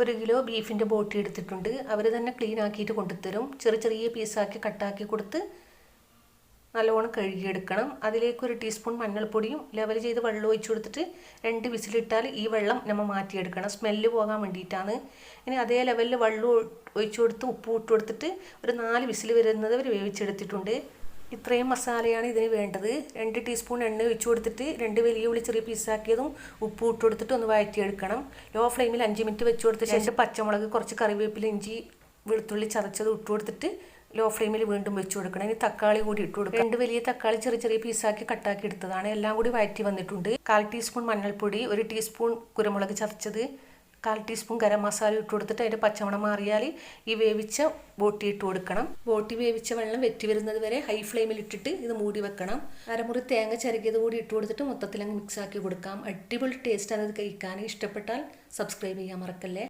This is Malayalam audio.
1 കിലോ ബീഫിൻ്റെ ബോട്ടി എടുത്തിട്ടുണ്ട്. അവർ തന്നെ ക്ലീൻ ആക്കിയിട്ട് കൊണ്ടുതരും. ചെറിയ പീസാക്കി കട്ടാക്കി കൊടുത്ത് നല്ലോണം കഴുകിയെടുക്കണം. അതിലേക്ക് 1 ടീസ്പൂൺ മഞ്ഞൾപ്പൊടിയും ലെവൽ ചെയ്ത് വെള്ളം ഒഴിച്ചു കൊടുത്തിട്ട് 2 വിസിലിട്ടാൽ ഈ വെള്ളം നമ്മൾ മാറ്റിയെടുക്കണം. സ്മെല്ല് പോകാൻ വേണ്ടിയിട്ടാണ്. ഇനി അതേ ലെവലിൽ വെള്ളം ഒഴിച്ചു കൊടുത്ത് ഉപ്പ് ഇട്ട് കൊടുത്തിട്ട് ഒരു 4 വിസിൽ വരുന്നത് വരെ വേവിച്ചെടുത്തിട്ടുണ്ട്. ഇത്രയും മസാലയാണ് ഇതിന് വേണ്ടത്. 2 ടീസ്പൂൺ എണ്ണ ഒഴിച്ചു കൊടുത്തിട്ട് 2 വലിയ ഉള്ളി ചെറിയ പീസാക്കിയതും ഉപ്പ് ഇട്ട് കൊടുത്തിട്ട് ഒന്ന് വഴറ്റിയെടുക്കണം. ലോ ഫ്ലെയിമിൽ 5 മിനിറ്റ് വെച്ച് കൊടുത്ത ശേഷം പച്ചമുളക്, കുറച്ച് കറിവേപ്പില, ഇഞ്ചി, വെളുത്തുള്ളി ചതച്ചത് ഇട്ട് കൊടുത്തിട്ട് ലോ ഫ്ലെയിമിൽ വീണ്ടും വെച്ച് കൊടുക്കണം. ഇനി തക്കാളി കൂടി ഇട്ട് കൊടുക്കണം. 2 വലിയ തക്കാളി ചെറിയ പീസാക്കി കട്ടാക്കി എടുത്തതാണ്. എല്ലാം കൂടി വഴറ്റി വന്നിട്ടുണ്ട്. 1/4 ടീസ്പൂൺ മഞ്ഞൾപ്പൊടി, 1 ടീസ്പൂൺ കുരുമുളക് ചതച്ചത്, 1/4 ടീസ്പൂൺ ഗരം മസാല ഇട്ട് കൊടുത്തിട്ട് അതിൻ്റെ പച്ചമണം മാറിയാൽ ഈ വേവിച്ച ബോട്ടി ഇട്ട് കൊടുക്കണം. ബോട്ടി വേവിച്ച വെള്ളം വെറ്റി വരുന്നത് വരെ ഹൈ ഫ്ലെയിമിൽ ഇട്ടിട്ട് ഇത് മൂടി വെക്കണം. അരമുറി തേങ്ങ ചിരകിയത് കൂടി ഇട്ട് കൊടുത്തിട്ട് മൊത്തത്തിൽ അങ്ങ് മിക്സ് ആക്കി കൊടുക്കാം. അടിപൊളി ടേസ്റ്റ് ആണ് ഇത് കഴിക്കാൻ. ഇഷ്ടപ്പെട്ടാൽ സബ്സ്ക്രൈബ് ചെയ്യാൻ മറക്കല്ലേ.